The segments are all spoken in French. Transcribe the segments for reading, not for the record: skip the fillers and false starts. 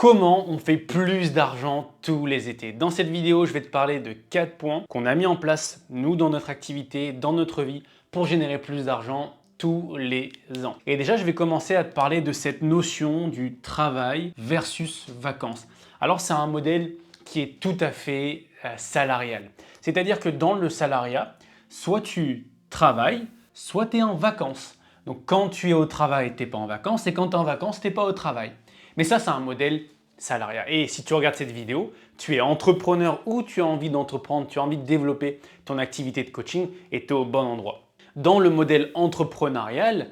Comment on fait plus d'argent tous les étés? Dans cette vidéo, je vais te parler de 4 points qu'on a mis en place, nous, dans notre activité, dans notre vie, pour générer plus d'argent tous les ans. Et déjà, je vais commencer à te parler de cette notion du travail versus vacances. Alors, c'est un modèle qui est tout à fait salarial. C'est-à-dire que dans le salariat, soit tu travailles, soit tu es en vacances. Donc, quand tu es au travail, tu n'es pas en vacances, et quand tu es en vacances, tu n'es pas au travail. Mais ça, c'est un modèle salariat. Et si tu regardes cette vidéo, tu es entrepreneur ou tu as envie d'entreprendre, tu as envie de développer ton activité de coaching et tu es au bon endroit. Dans le modèle entrepreneurial,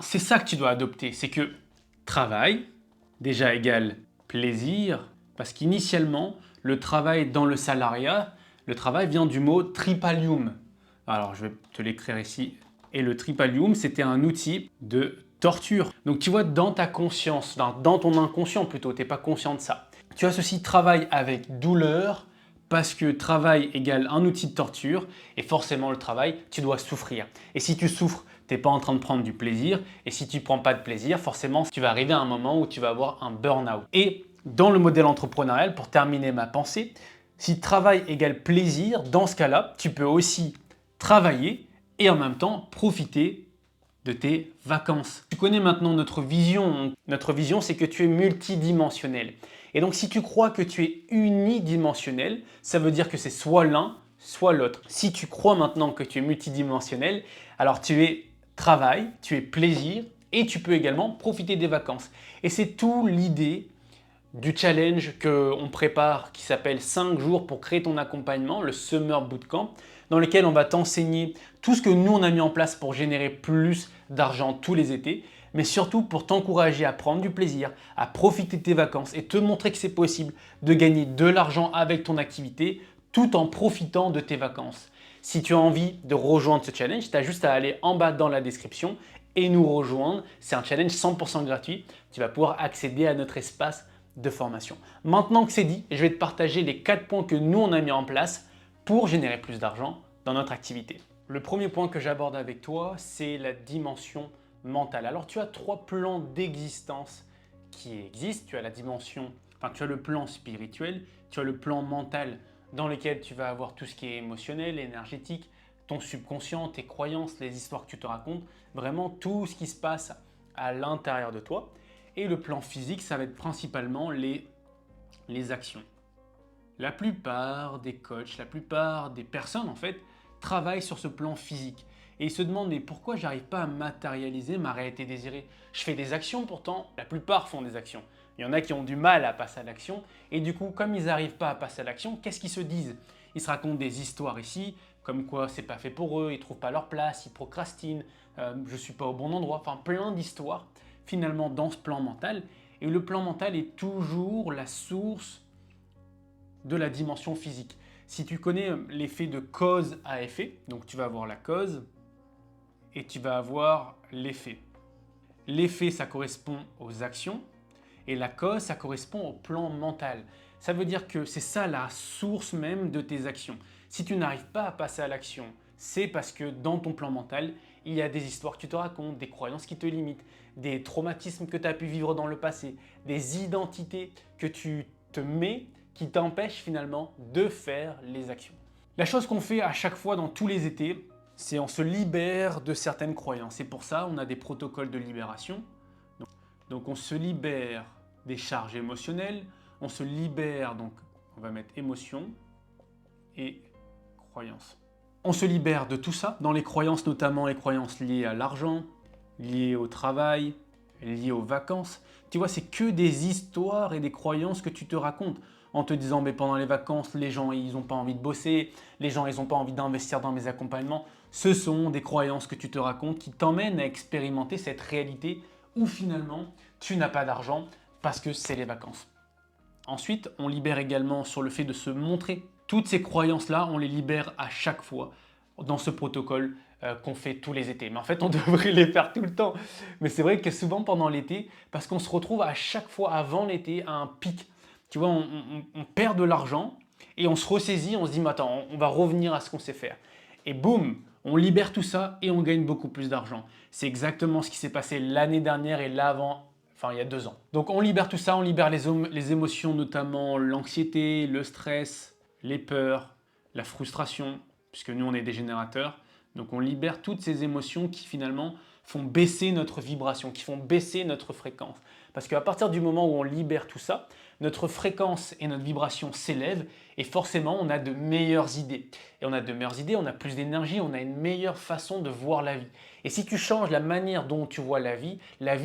c'est ça que tu dois adopter. C'est que travail, déjà égale plaisir, parce qu'initialement, le travail dans le salariat, le travail vient du mot tripalium. Alors, je vais te l'écrire ici. Et le tripalium, c'était un outil de torture. Donc, tu vois, dans ta conscience, dans ton inconscient plutôt, tu n'es pas conscient de ça. Tu associes travail avec douleur parce que travail égale un outil de torture et forcément, le travail, tu dois souffrir. Et si tu souffres, tu n'es pas en train de prendre du plaisir. Et si tu ne prends pas de plaisir, forcément, tu vas arriver à un moment où tu vas avoir un burn-out. Et dans le modèle entrepreneurial, pour terminer ma pensée, si travail égale plaisir, dans ce cas-là, tu peux aussi travailler et en même temps profiter de tes vacances. Tu connais maintenant notre vision. Notre vision, c'est que tu es multidimensionnel. Et donc, si tu crois que tu es unidimensionnel, ça veut dire que c'est soit l'un, soit l'autre. Si tu crois maintenant que tu es multidimensionnel, alors tu es travail, tu es plaisir et tu peux également profiter des vacances. Et c'est tout l'idée du challenge qu'on prépare qui s'appelle 5 jours pour créer ton accompagnement, le Summer Bootcamp, dans lequel on va t'enseigner tout ce que nous on a mis en place pour générer plus d'argent tous les étés, mais surtout pour t'encourager à prendre du plaisir, à profiter de tes vacances et te montrer que c'est possible de gagner de l'argent avec ton activité tout en profitant de tes vacances. Si tu as envie de rejoindre ce challenge, tu as juste à aller en bas dans la description et nous rejoindre. C'est un challenge 100% gratuit. Tu vas pouvoir accéder à notre espace de formation. Maintenant que c'est dit, je vais te partager les 4 points que nous on a mis en place pour générer plus d'argent dans notre activité. Le premier point que j'aborde avec toi, c'est la dimension mentale. Alors tu as 3 plans d'existence qui existent. Tu as la dimension, tu as le plan spirituel, tu as le plan mental dans lequel tu vas avoir tout ce qui est émotionnel, énergétique, ton subconscient, tes croyances, les histoires que tu te racontes, vraiment tout ce qui se passe à l'intérieur de toi. Et le plan physique, ça va être principalement les actions. La plupart des coachs, la plupart des personnes en fait, travaillent sur ce plan physique. Et ils se demandent mais pourquoi j'arrive pas à matérialiser ma réalité désirée? Je fais des actions pourtant, la plupart font des actions. Il y en a qui ont du mal à passer à l'action. Et du coup, comme ils n'arrivent pas à passer à l'action, qu'est-ce qu'ils se disent? Ils se racontent des histoires ici, comme quoi c'est pas fait pour eux, ils trouvent pas leur place, ils procrastinent, je suis pas au bon endroit, enfin plein d'histoires finalement dans ce plan mental. Et le plan mental est toujours la source de la dimension physique. Si tu connais l'effet de cause à effet, donc tu vas avoir la cause et tu vas avoir l'effet. L'effet, ça correspond aux actions et la cause, ça correspond au plan mental. Ça veut dire que c'est ça la source même de tes actions. Si tu n'arrives pas à passer à l'action, c'est parce que dans ton plan mental, il y a des histoires que tu te racontes, des croyances qui te limitent, des traumatismes que tu as pu vivre dans le passé, des identités que tu te mets qui t'empêchent finalement de faire les actions. La chose qu'on fait à chaque fois dans tous les étés, c'est on se libère de certaines croyances. Et pour ça, on a des protocoles de libération. Donc on se libère des charges émotionnelles, on se libère, donc on va mettre émotion et croyances. On se libère de tout ça, dans les croyances notamment les croyances liées à l'argent, liées au travail, liées aux vacances. Tu vois, c'est que des histoires et des croyances que tu te racontes en te disant mais pendant les vacances, les gens ils n'ont pas envie de bosser, les gens ils n'ont pas envie d'investir dans mes accompagnements. Ce sont des croyances que tu te racontes qui t'emmènent à expérimenter cette réalité où finalement tu n'as pas d'argent parce que c'est les vacances. Ensuite, on libère également sur le fait de se montrer. Toutes ces croyances-là, on les libère à chaque fois dans ce protocole qu'on fait tous les étés. Mais en fait, on devrait les faire tout le temps. Mais c'est vrai que souvent pendant l'été, parce qu'on se retrouve à chaque fois avant l'été à un pic. Tu vois, on perd de l'argent et on se ressaisit, on se dit mais attends, on va revenir à ce qu'on sait faire. Et boum, on libère tout ça et on gagne beaucoup plus d'argent. C'est exactement ce qui s'est passé l'année dernière et enfin il y a 2 ans. Donc on libère tout ça, on libère les émotions, notamment l'anxiété, le stress, les peurs, la frustration, puisque nous on est des générateurs. Donc on libère toutes ces émotions qui finalement font baisser notre vibration, qui font baisser notre fréquence. Parce qu'à partir du moment où on libère tout ça, notre fréquence et notre vibration s'élèvent et forcément on a de meilleures idées. Et on a de meilleures idées, on a plus d'énergie, on a une meilleure façon de voir la vie. Et si tu changes la manière dont tu vois la vie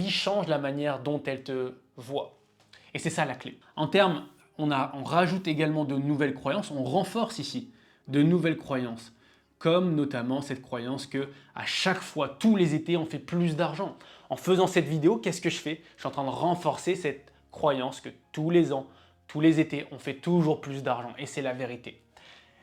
change la manière dont elle te voit. Et c'est ça la clé. En termes, on rajoute également de nouvelles croyances, on renforce ici de nouvelles croyances, comme notamment cette croyance que à chaque fois, tous les étés, on fait plus d'argent. En faisant cette vidéo, qu'est-ce que je fais? Je suis en train de renforcer cette croyance que tous les ans, tous les étés, on fait toujours plus d'argent. Et c'est la vérité.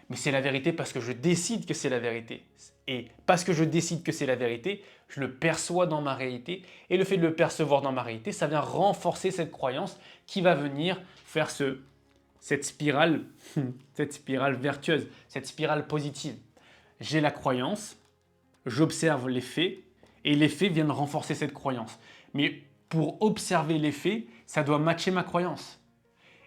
Mais c'est la vérité parce que je décide que c'est la vérité. Et parce que je décide que c'est la vérité, je le perçois dans ma réalité. Et le fait de le percevoir dans ma réalité, ça vient renforcer cette croyance qui va venir faire cette spirale vertueuse, cette spirale positive. J'ai la croyance, j'observe les faits, et les faits viennent renforcer cette croyance. Mais pour observer les faits, ça doit matcher ma croyance.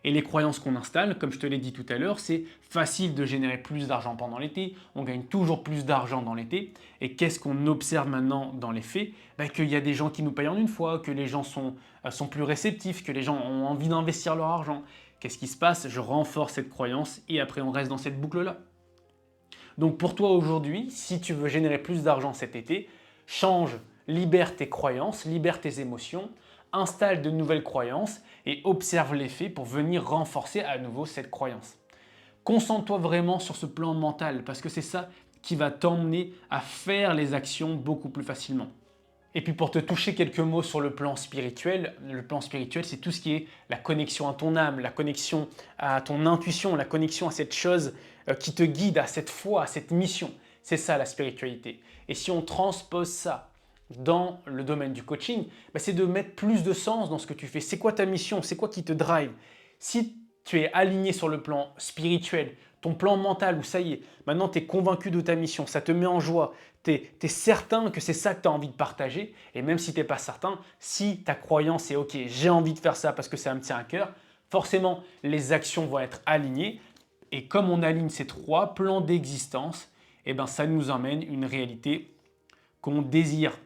Et les croyances qu'on installe, comme je te l'ai dit tout à l'heure, c'est facile de générer plus d'argent pendant l'été, on gagne toujours plus d'argent dans l'été. Et qu'est-ce qu'on observe maintenant dans les faits? Qu'il y a des gens qui nous payent en une fois, que les gens sont plus réceptifs, que les gens ont envie d'investir leur argent. Qu'est-ce qui se passe? Je renforce cette croyance et après on reste dans cette boucle-là. Donc pour toi aujourd'hui, si tu veux générer plus d'argent cet été, change, libère tes croyances, libère tes émotions, installe de nouvelles croyances et observe les faits pour venir renforcer à nouveau cette croyance. Concentre-toi vraiment sur ce plan mental parce que c'est ça qui va t'emmener à faire les actions beaucoup plus facilement. Et puis pour te toucher quelques mots sur le plan spirituel c'est tout ce qui est la connexion à ton âme, la connexion à ton intuition, la connexion à cette chose qui te guide, à cette foi, à cette mission. C'est ça la spiritualité. Et si on transpose ça dans le domaine du coaching, c'est de mettre plus de sens dans ce que tu fais. C'est quoi ta mission? C'est quoi qui te drive? Si tu es aligné sur le plan spirituel, ton plan mental où ça y est, maintenant tu es convaincu de ta mission, ça te met en joie, tu es certain que c'est ça que tu as envie de partager, et même si tu n'es pas certain, si ta croyance est ok, j'ai envie de faire ça parce que ça me tient à cœur, forcément les actions vont être alignées, et comme on aligne ces 3 plans d'existence, ça nous emmène une réalité qu'on désire.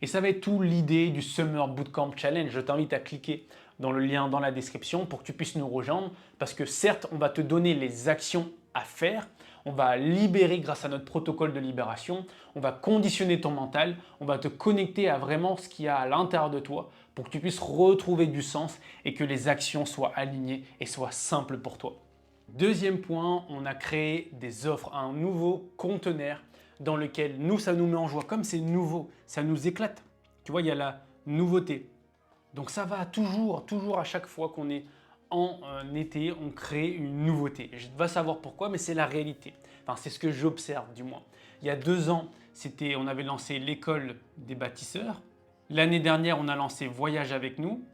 Et ça va être tout l'idée du Summer Bootcamp Challenge. Je t'invite à cliquer dans le lien dans la description pour que tu puisses nous rejoindre parce que certes, on va te donner les actions à faire, on va libérer grâce à notre protocole de libération, on va conditionner ton mental, on va te connecter à vraiment ce qu'il y a à l'intérieur de toi pour que tu puisses retrouver du sens et que les actions soient alignées et soient simples pour toi. Deuxième point, on a créé des offres, un nouveau conteneur dans lequel nous, ça nous met en joie. Comme c'est nouveau, ça nous éclate. Tu vois, il y a la nouveauté. Donc ça va toujours à chaque fois qu'on est en été, on crée une nouveauté. Je ne vais pas savoir pourquoi, mais c'est la réalité. Enfin, c'est ce que j'observe du moins. Il y a 2 ans, on avait lancé l'école des bâtisseurs. L'année dernière, on a lancé Voyage avec nous.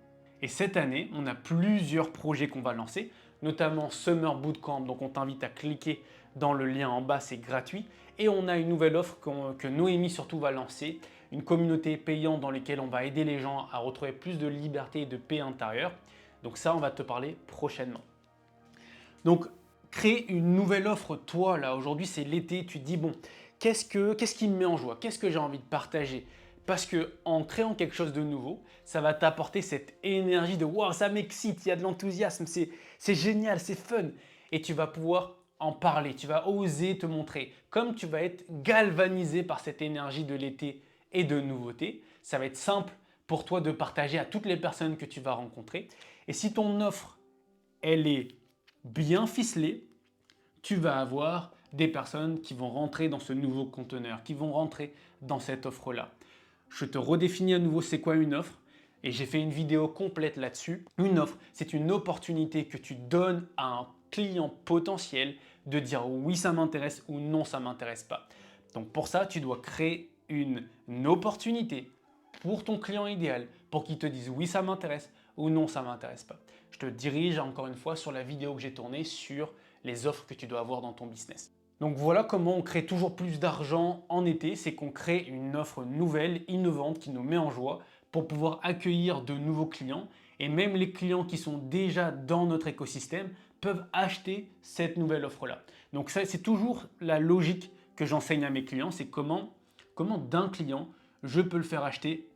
Et cette année, on a plusieurs projets qu'on va lancer, notamment Summer Bootcamp. Donc on t'invite à cliquer dans le lien en bas, c'est gratuit. Et on a une nouvelle offre que Noémie surtout va lancer, une communauté payante dans laquelle on va aider les gens à retrouver plus de liberté et de paix intérieure. Donc ça, on va te parler prochainement. Donc créer une nouvelle offre, toi là, aujourd'hui c'est l'été, tu te dis bon, qu'est-ce qui me met en joie? Qu'est-ce que j'ai envie de partager? Parce que en créant quelque chose de nouveau, ça va t'apporter cette énergie de waouh, ça m'excite, il y a de l'enthousiasme, c'est génial, c'est fun. Et tu vas pouvoir en parler, tu vas oser te montrer. Comme tu vas être galvanisé par cette énergie de l'été et de nouveauté, ça va être simple pour toi de partager à toutes les personnes que tu vas rencontrer. Et si ton offre, elle est bien ficelée, tu vas avoir des personnes qui vont rentrer dans ce nouveau conteneur, qui vont rentrer dans cette offre-là. Je te redéfinis à nouveau c'est quoi une offre et j'ai fait une vidéo complète là-dessus. Une offre, c'est une opportunité que tu donnes à un client potentiel de dire oui ça m'intéresse ou non ça m'intéresse pas. Donc pour ça, tu dois créer une opportunité pour ton client idéal pour qu'il te dise oui ça m'intéresse ou non ça m'intéresse pas. Je te dirige encore une fois sur la vidéo que j'ai tournée sur les offres que tu dois avoir dans ton business. Donc voilà comment on crée toujours plus d'argent en été, c'est qu'on crée une offre nouvelle, innovante, qui nous met en joie pour pouvoir accueillir de nouveaux clients. Et même les clients qui sont déjà dans notre écosystème peuvent acheter cette nouvelle offre-là. Donc ça, c'est toujours la logique que j'enseigne à mes clients, c'est comment d'un client, je peux le faire acheter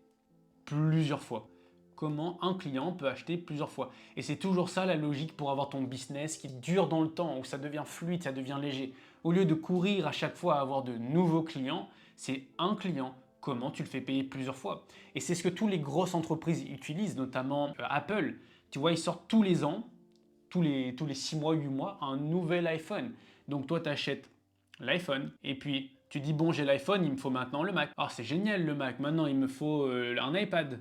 plusieurs fois. Comment un client peut acheter plusieurs fois. Et c'est toujours ça la logique pour avoir ton business qui dure dans le temps, où ça devient fluide, ça devient léger. Au lieu de courir à chaque fois à avoir de nouveaux clients, c'est un client, comment tu le fais payer plusieurs fois. Et c'est ce que toutes les grosses entreprises utilisent, notamment Apple. Tu vois, ils sortent tous les ans, tous les 6 mois, 8 mois, un nouvel iPhone. Donc toi, tu achètes l'iPhone et puis tu dis bon, j'ai l'iPhone, il me faut maintenant le Mac. Ah, c'est génial le Mac, maintenant il me faut un iPad.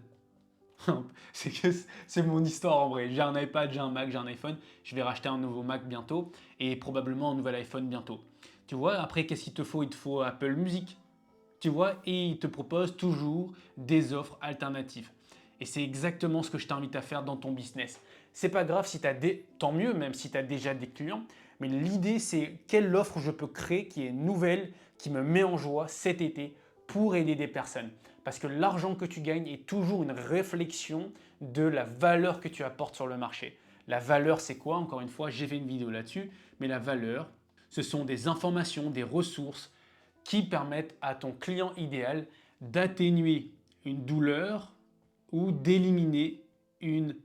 C'est mon histoire en vrai. J'ai un iPad, j'ai un Mac, j'ai un iPhone. Je vais racheter un nouveau Mac bientôt et probablement un nouvel iPhone bientôt. Tu vois, après, qu'est-ce qu'il te faut? Il te faut Apple Music. Tu vois, et il te propose toujours des offres alternatives. Et c'est exactement ce que je t'invite à faire dans ton business. C'est pas grave si tu as tant mieux, même si tu as déjà des clients. Mais l'idée, c'est quelle offre je peux créer qui est nouvelle, qui me met en joie cet été pour aider des personnes. Parce que l'argent que tu gagnes est toujours une réflexion de la valeur que tu apportes sur le marché. La valeur, c'est quoi? Encore une fois, j'ai fait une vidéo là-dessus. Mais la valeur, ce sont des informations, des ressources qui permettent à ton client idéal d'atténuer une douleur ou d'éliminer une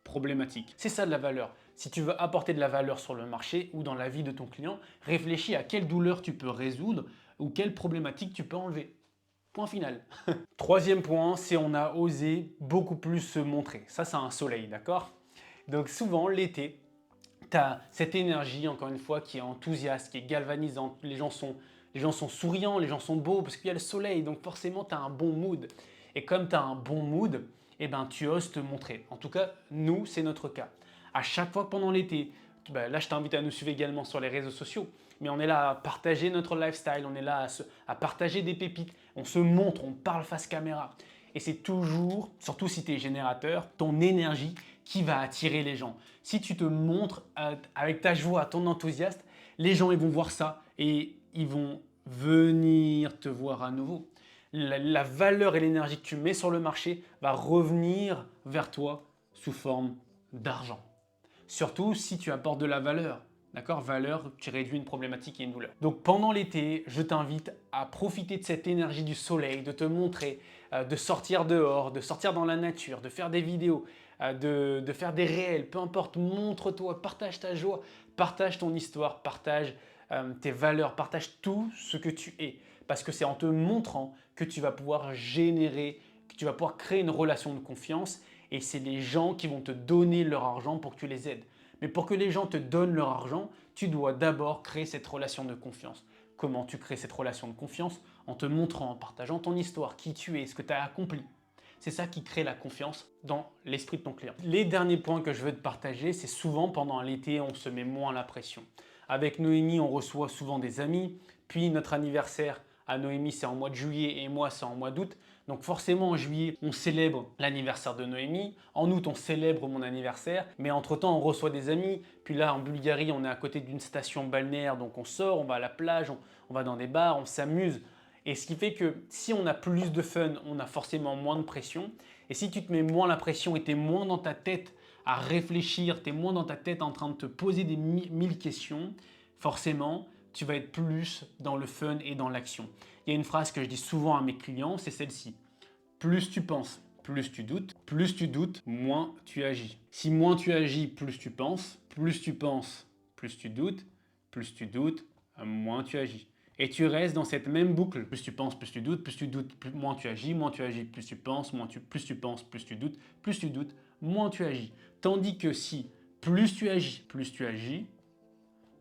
problématique. C'est ça de la valeur. Si tu veux apporter de la valeur sur le marché ou dans la vie de ton client, réfléchis à quelle douleur tu peux résoudre ou quelle problématique tu peux enlever. Point final. Troisième point, c'est on a osé beaucoup plus se montrer. Ça, c'est un soleil, d'accord? Donc souvent, l'été, tu as cette énergie, encore une fois, qui est enthousiaste, qui est galvanisante. Les gens sont souriants, les gens sont beaux parce qu'il y a le soleil. Donc forcément, tu as un bon mood. Et comme tu as un bon mood, eh ben, tu oses te montrer. En tout cas, nous, c'est notre cas. À chaque fois pendant l'été, là, je t'invite à nous suivre également sur les réseaux sociaux. Mais on est là à partager notre lifestyle, on est là à partager des pépites. On se montre, on parle face caméra. Et c'est toujours, surtout si tu es générateur, ton énergie qui va attirer les gens. Si tu te montres avec ta joie, ton enthousiasme, les gens ils vont voir ça et ils vont venir te voir à nouveau. La valeur et l'énergie que tu mets sur le marché va revenir vers toi sous forme d'argent. Surtout si tu apportes de la valeur. D'accord? Valeur qui réduit une problématique et une douleur. Donc pendant l'été, je t'invite à profiter de cette énergie du soleil, de te montrer, de sortir dehors, de sortir dans la nature, de faire des vidéos, de faire des réels, peu importe, montre-toi, partage ta joie, partage ton histoire, partage tes valeurs, partage tout ce que tu es. Parce que c'est en te montrant que tu vas pouvoir générer, que tu vas pouvoir créer une relation de confiance et c'est les gens qui vont te donner leur argent pour que tu les aides. Mais pour que les gens te donnent leur argent, tu dois d'abord créer cette relation de confiance. Comment tu crées cette relation de confiance? En te montrant, en partageant ton histoire, qui tu es, ce que tu as accompli. C'est ça qui crée la confiance dans l'esprit de ton client. Les derniers points que je veux te partager, c'est souvent pendant l'été, on se met moins la pression. Avec Noémie, on reçoit souvent des amis, puis notre anniversaire à Noémie, c'est en mois de juillet et moi, c'est en mois d'août. Donc forcément, en juillet, on célèbre l'anniversaire de Noémie. En août, on célèbre mon anniversaire. Mais entre-temps, on reçoit des amis. Puis là, en Bulgarie, on est à côté d'une station balnéaire. Donc on sort, on va à la plage, on va dans des bars, on s'amuse. Et ce qui fait que si on a plus de fun, on a forcément moins de pression. Et si tu te mets moins la pression et tu es moins dans ta tête à réfléchir, tu es moins dans ta tête en train de te poser des 1000 questions, forcément, tu vas être plus dans le fun et dans l'action. Il y a une phrase que je dis souvent à mes clients, c'est celle-ci. Plus tu penses, plus tu doutes, moins tu agis. Si moins tu agis, plus tu penses, plus tu doutes, moins tu agis. Et tu restes dans cette même boucle. Plus tu penses, plus tu doutes, moins tu agis, plus tu penses, plus tu penses, plus tu doutes, moins tu agis. Tandis que si plus tu agis,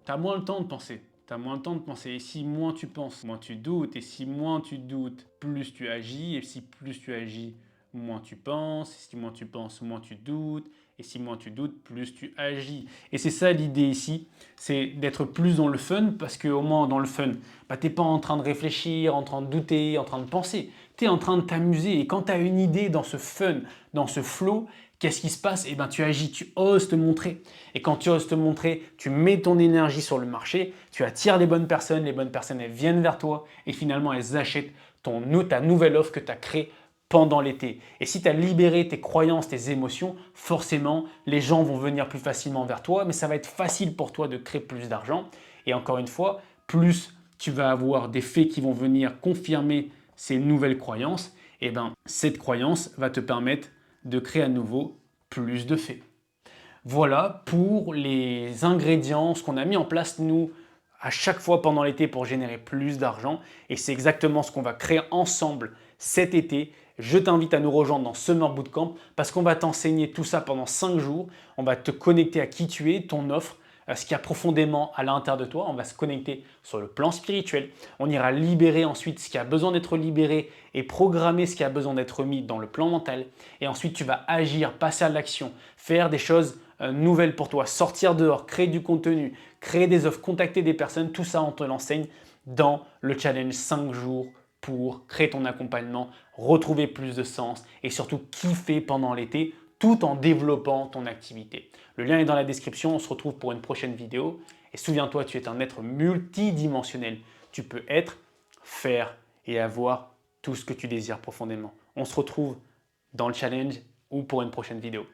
tu as moins le temps de penser. Et si moins tu penses, moins tu doutes. Et si moins tu doutes, plus tu agis. Et si plus tu agis, moins tu penses. Et si moins tu penses, moins tu doutes. Et si moins tu doutes, plus tu agis. Et c'est ça l'idée ici, c'est d'être plus dans le fun parce qu'au moins dans le fun, tu n'es pas en train de réfléchir, en train de douter, en train de penser. Tu es en train de t'amuser et quand tu as une idée dans ce fun, dans ce flow, qu'est-ce qui se passe? Eh bien, tu agis, tu oses te montrer. Et quand tu oses te montrer, tu mets ton énergie sur le marché, tu attires les bonnes personnes elles viennent vers toi et finalement elles achètent ta nouvelle offre que tu as créée pendant l'été. Et si tu as libéré tes croyances, tes émotions, forcément, les gens vont venir plus facilement vers toi, mais ça va être facile pour toi de créer plus d'argent. Et encore une fois, plus tu vas avoir des faits qui vont venir confirmer ces nouvelles croyances, et ben cette croyance va te permettre de créer à nouveau plus de faits. Voilà pour les ingrédients, ce qu'on a mis en place nous à chaque fois pendant l'été pour générer plus d'argent. Et c'est exactement ce qu'on va créer ensemble cet été. Je t'invite à nous rejoindre dans Summer Bootcamp parce qu'on va t'enseigner tout ça pendant 5 jours. On va te connecter à qui tu es, ton offre, ce qu'il y a profondément à l'intérieur de toi. On va se connecter sur le plan spirituel. On ira libérer ensuite ce qui a besoin d'être libéré et programmer ce qui a besoin d'être mis dans le plan mental. Et ensuite, tu vas agir, passer à l'action, faire des choses nouvelles pour toi, sortir dehors, créer du contenu, créer des offres, contacter des personnes. Tout ça, on te l'enseigne dans le challenge 5 jours pour créer ton accompagnement, retrouver plus de sens et surtout kiffer pendant l'été tout en développant ton activité. Le lien est dans la description, on se retrouve pour une prochaine vidéo. Et souviens-toi, tu es un être multidimensionnel. Tu peux être, faire et avoir tout ce que tu désires profondément. On se retrouve dans le challenge ou pour une prochaine vidéo.